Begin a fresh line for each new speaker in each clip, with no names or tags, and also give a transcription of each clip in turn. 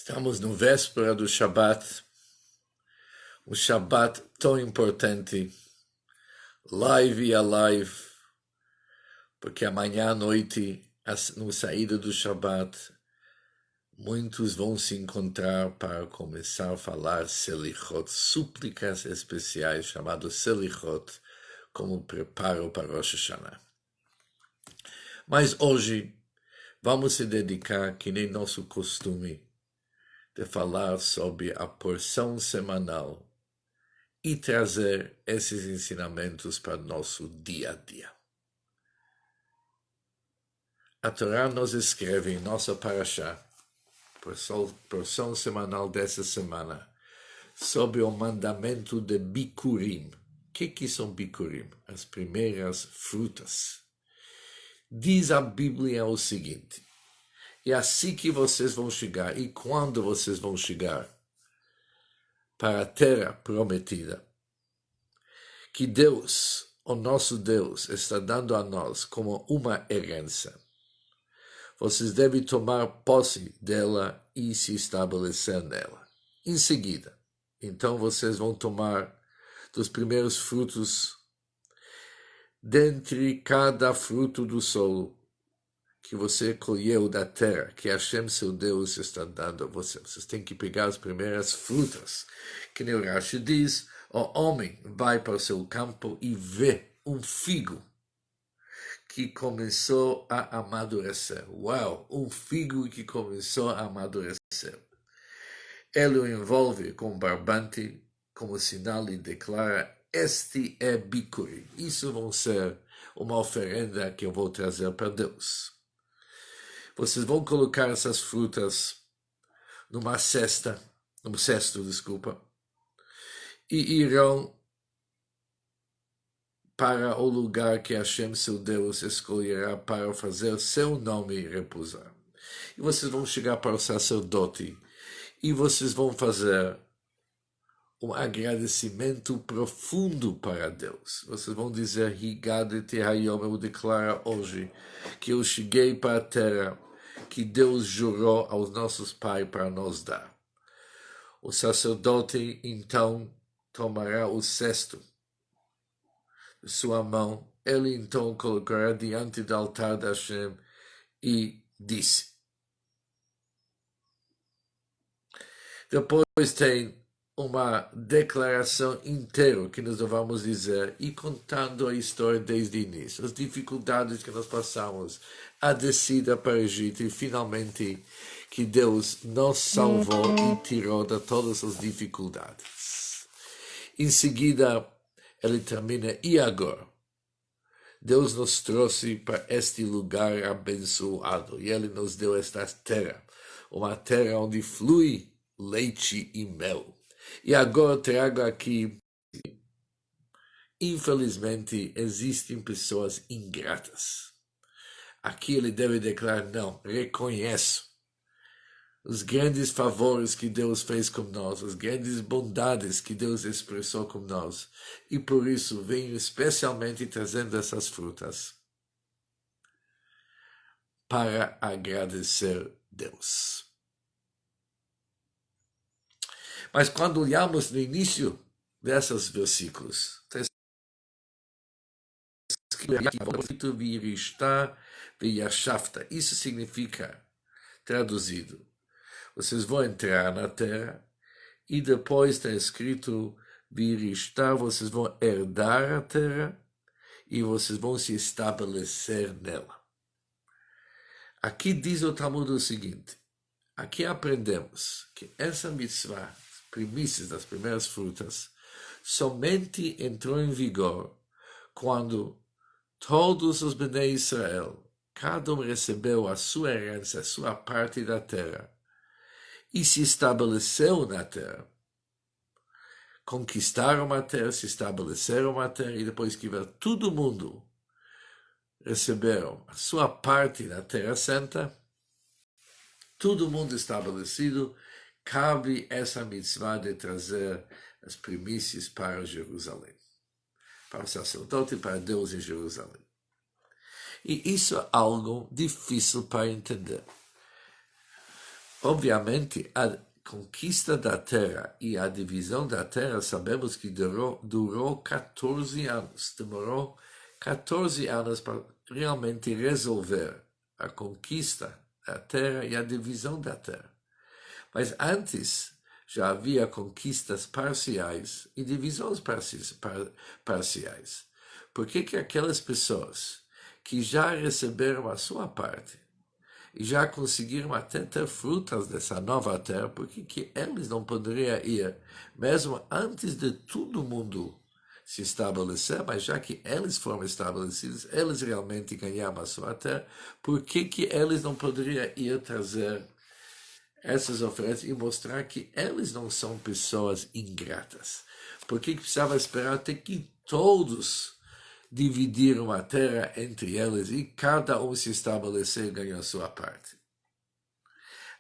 Estamos no véspera do Shabat, um Shabat tão importante, live e alive, porque amanhã à noite, no saída do Shabat, muitos vão se encontrar para começar a falar Selichot, súplicas especiais, chamadas Selichot, como preparo para Rosh Hashanah. Mas hoje, vamos se dedicar, que nem nosso costume, de falar sobre a porção semanal e trazer esses ensinamentos para o nosso dia a dia. A Torá nos escreve em nossa parashá, porção semanal dessa semana, sobre o mandamento de Bikurim. O que são Bikurim? As primeiras frutas. Diz a Bíblia o seguinte: é assim que vocês vão chegar, e quando vocês vão chegar para a terra prometida, que Deus, o nosso Deus, está dando a nós como uma herança. Vocês devem tomar posse dela e se estabelecer nela. Em seguida, então vocês vão tomar dos primeiros frutos dentre cada fruto do solo que você colheu da terra, que Hashem, seu Deus, está dando a você. Vocês têm que pegar as primeiras frutas. Que nem o Rashi diz, o homem vai para o seu campo e vê um figo que começou a amadurecer. Uau! Um figo que começou a amadurecer. Ele o envolve com barbante, como sinal e declara: este é Bikurim. Isso vai ser uma oferenda que eu vou trazer para Deus. Vocês vão colocar essas frutas num cesto, e irão para o lugar que Hashem, seu Deus, escolherá para fazer seu nome repousar. E vocês vão chegar para o sacerdote e vocês vão fazer um agradecimento profundo para Deus. Vocês vão dizer: Higad-te hayom, eu declaro hoje que eu cheguei para a terra que Deus jurou aos nossos pais para nos dar. O sacerdote, então, tomará o cesto de sua mão. Ele, então, colocará diante do altar de Hashem e disse. Depois tem uma declaração inteira que nós vamos dizer e contando a história desde o início, as dificuldades que nós passamos, a descida para o Egito e finalmente que Deus nos salvou e tirou de todas as dificuldades. Em seguida, ele termina: e agora? Deus nos trouxe para este lugar abençoado e ele nos deu esta terra, uma terra onde flui leite e mel. E agora trago aqui, infelizmente, existem pessoas ingratas. Aqui ele deve declarar: não, reconheço os grandes favores que Deus fez com nós, as grandes bondades que Deus expressou com nós. E por isso venho especialmente trazendo essas frutas para agradecer Deus. Mas quando olhamos no início desses versículos, está escrito: isso significa, traduzido, vocês vão entrar na terra e depois está escrito: vocês vão herdar a terra e vocês vão se estabelecer nela. Aqui diz o Talmud o seguinte: aqui aprendemos que essa mitzvah, primícias das primeiras frutas, somente entrou em vigor quando todos os Bnei Israel, cada um recebeu a sua herança, a sua parte da terra, e se estabeleceu na terra. Conquistaram a terra, se estabeleceram na terra, e depois que todo mundo receberam a sua parte na Terra Santa, todo mundo estabelecido, cabe essa mitzvah de trazer as primícias para Jerusalém, para o sacerdote e para Deus em Jerusalém. E isso é algo difícil para entender. Obviamente, a conquista da terra e a divisão da terra sabemos que durou 14 anos. Demorou 14 anos para realmente resolver a conquista da terra e a divisão da terra. Mas antes já havia conquistas parciais e divisões parciais. Por que aquelas pessoas que já receberam a sua parte e já conseguiram até ter frutas dessa nova terra, por que eles não poderiam ir, mesmo antes de todo mundo se estabelecer, mas já que eles foram estabelecidos, eles realmente ganharam a sua terra, por que eles não poderiam ir trazer essas ofertas e mostrar que eles não são pessoas ingratas? Por que precisava esperar até que todos dividiram a terra entre eles e cada um se estabelecer e ganhou a sua parte?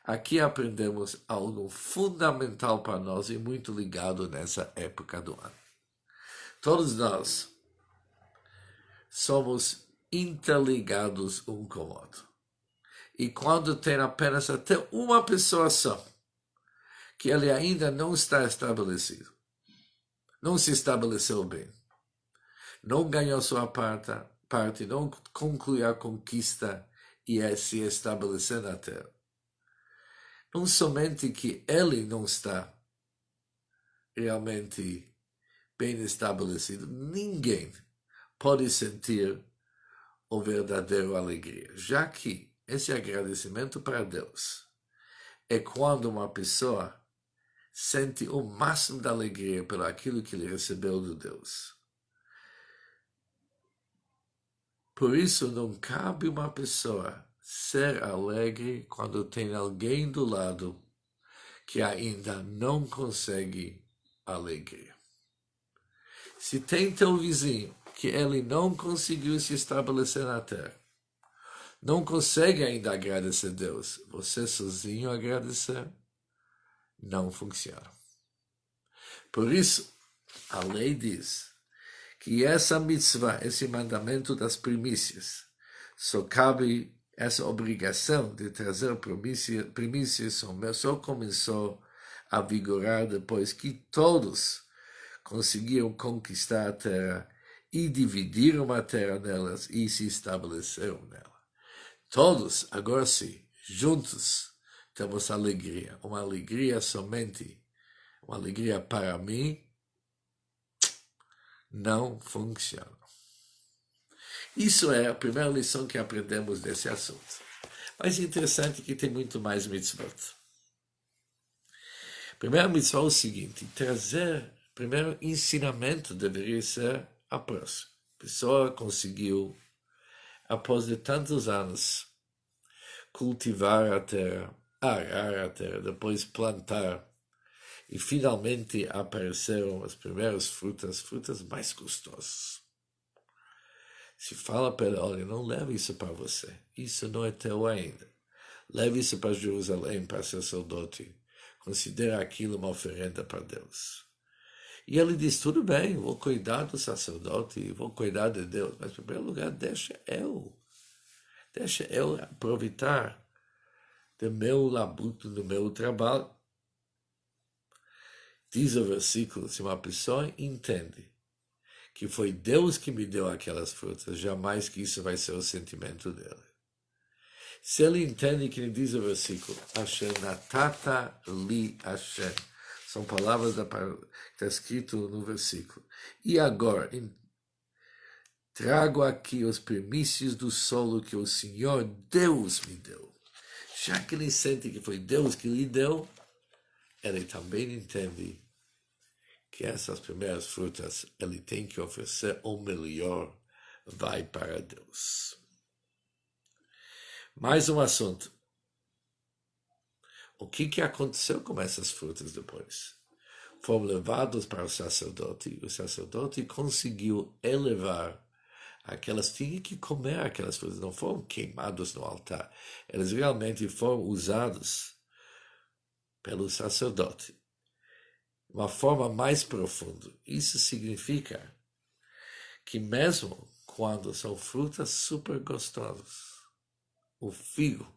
Aqui aprendemos algo fundamental para nós e muito ligado nessa época do ano. Todos nós somos interligados um com o outro. E quando tem apenas até uma pessoa só, que ele ainda não está estabelecido, não se estabeleceu bem, não ganhou sua parte, não concluiu a conquista e se estabelecer na terra. Não somente que ele não está realmente bem estabelecido, ninguém pode sentir o verdadeiro alegria, já que esse agradecimento para Deus é quando uma pessoa sente o máximo da alegria pelo aquilo que ele recebeu de Deus. Por isso, não cabe uma pessoa ser alegre quando tem alguém do lado que ainda não consegue alegria. Se tem teu vizinho que ele não conseguiu se estabelecer na terra, não consegue ainda agradecer a Deus, você sozinho agradecer, não funciona. Por isso, a lei diz que essa mitzvah, esse mandamento das primícias, só cabe essa obrigação de trazer primícias só começou a vigorar depois que todos conseguiram conquistar a terra e dividiram a terra nelas e se estabeleceram nela. Todos, agora sim, juntos, temos alegria. Uma alegria somente, uma alegria para mim, não funciona. Isso é a primeira lição que aprendemos desse assunto. Mas é interessante que tem muito mais mitzvot. Primeiro mitzvah é o seguinte: primeiro ensinamento deveria ser a próxima. A pessoa conseguiu, após de tantos anos, cultivar a terra, arar a terra, depois plantar, e finalmente apareceram as primeiras frutas mais gostosas. Se fala para ele: olha, não leve isso para você, isso não é teu ainda. Leve isso para Jerusalém, para o sacerdote. Considera aquilo uma oferenda para Deus. E ele diz: tudo bem, vou cuidar do sacerdote, vou cuidar de Deus, mas em primeiro lugar, deixa eu aproveitar do meu labuto, do meu trabalho. Diz o versículo: se uma pessoa entende que foi Deus que me deu aquelas frutas, jamais que isso vai ser o sentimento dele. Se ele entende que ele diz o versículo, Asher natata li Hashem, são palavras que está escrito no versículo. E agora, trago aqui os primícios do solo que o Senhor Deus me deu. Já que ele sente que foi Deus que lhe deu, ele também entende que essas primeiras frutas ele tem que oferecer o melhor, vai para Deus. Mais um assunto. O que aconteceu com essas frutas depois? Foram levados para o sacerdote conseguiu elevar aquelas, tinha que comer aquelas frutas, não foram queimados no altar, eles realmente foram usados pelo sacerdote. Uma forma mais profunda. Isso significa que mesmo quando são frutas super gostosas, o figo,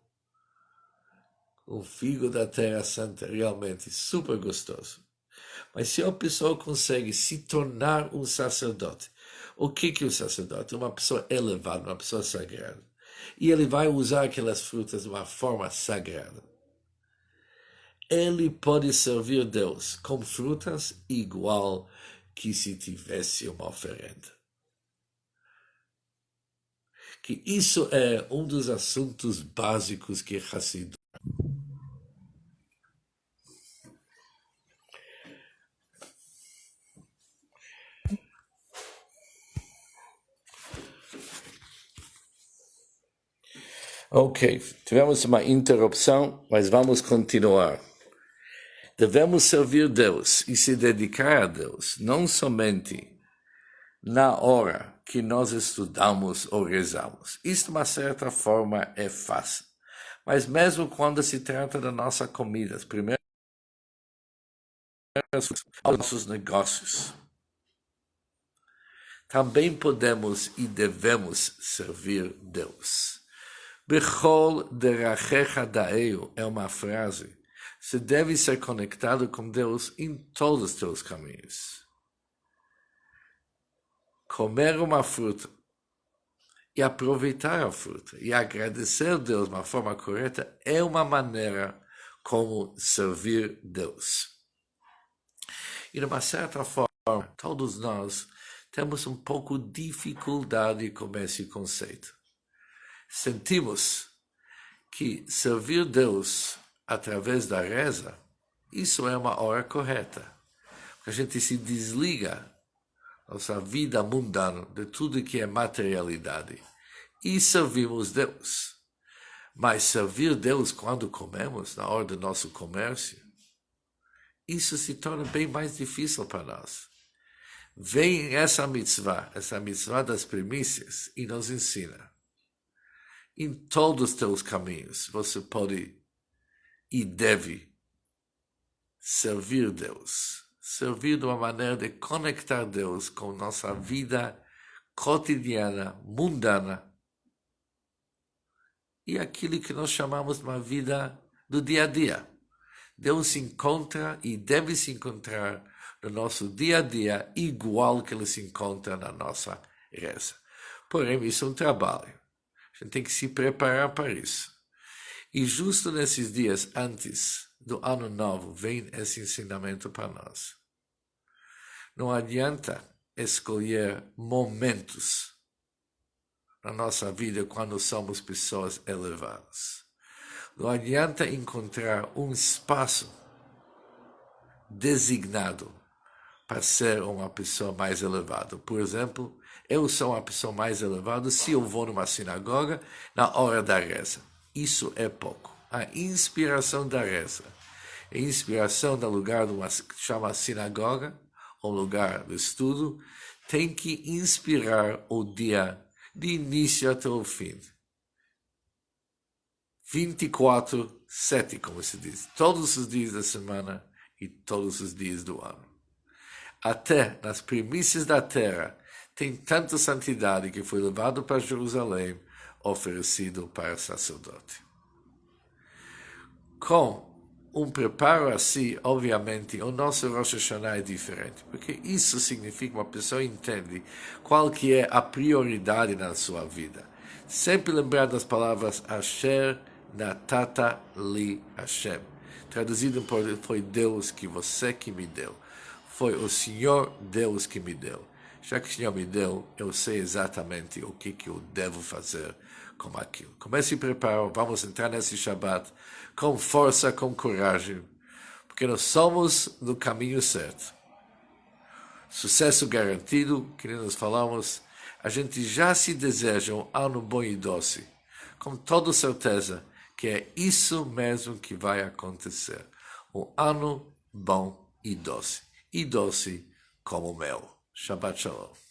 um figo da Terra Santa realmente super gostoso. Mas se a pessoa consegue se tornar um sacerdote, o que é o sacerdote? Uma pessoa elevada, uma pessoa sagrada. E ele vai usar aquelas frutas de uma forma sagrada. Ele pode servir Deus com frutas igual que se tivesse uma oferenda. Que isso é um dos assuntos básicos que Hassidut. Ok, tivemos uma interrupção, mas vamos continuar. Devemos servir Deus e se dedicar a Deus, não somente na hora que nós estudamos ou rezamos. Isso, de uma certa forma, é fácil. Mas mesmo quando se trata da nossa comida, as primeiras aos nossos negócios, também podemos e devemos servir Deus. Bechol derachecha daeu é uma frase. Você deve ser conectado com Deus em todos os teus caminhos. Comer uma fruta e aproveitar a fruta e agradecer a Deus de uma forma correta é uma maneira como servir Deus. E de uma certa forma, todos nós temos um pouco de dificuldade com esse conceito. Sentimos que servir Deus através da reza, isso é uma hora correta. A gente se desliga nossa vida mundana de tudo que é materialidade e servimos Deus. Mas servir Deus quando comemos, na hora do nosso comércio, isso se torna bem mais difícil para nós. Vem essa mitzvah das primícias, e nos ensina. Em todos os teus caminhos, você pode e deve servir Deus. Servir de uma maneira de conectar Deus com nossa vida cotidiana, mundana, e aquilo que nós chamamos de uma vida do dia a dia. Deus se encontra e deve se encontrar no nosso dia a dia, igual que ele se encontra na nossa reza. Porém, isso é um trabalho. A gente tem que se preparar para isso. E justo nesses dias antes do Ano Novo, vem esse ensinamento para nós. Não adianta escolher momentos na nossa vida quando somos pessoas elevadas. Não adianta encontrar um espaço designado para ser uma pessoa mais elevada. Por exemplo, eu sou uma pessoa mais elevada se eu vou numa sinagoga na hora da reza. Isso é pouco. A inspiração da reza, a inspiração do lugar de uma que chama sinagoga, ou lugar de estudo, tem que inspirar o dia de início até o fim. 24/7, como se diz, todos os dias da semana e todos os dias do ano. Até nas primícias da terra tem tanta santidade que foi levado para Jerusalém, oferecido para o sacerdote. Com um preparo assim, obviamente, o nosso Rosh Hashanah é diferente, porque isso significa que uma pessoa entende qual que é a prioridade na sua vida. Sempre lembrar das palavras Asher Natata Li Hashem. Traduzido foi Deus que você que me deu. Foi o Senhor Deus que me deu. Já que o Senhor me deu, eu sei exatamente o que eu devo fazer com aquilo. Comece a preparar, vamos entrar nesse Shabbat com força, com coragem, porque nós somos no caminho certo. Sucesso garantido, que nós falamos, a gente já se deseja um ano bom e doce, com toda certeza que é isso mesmo que vai acontecer. Um ano bom e doce como mel. Shabbat Shalom.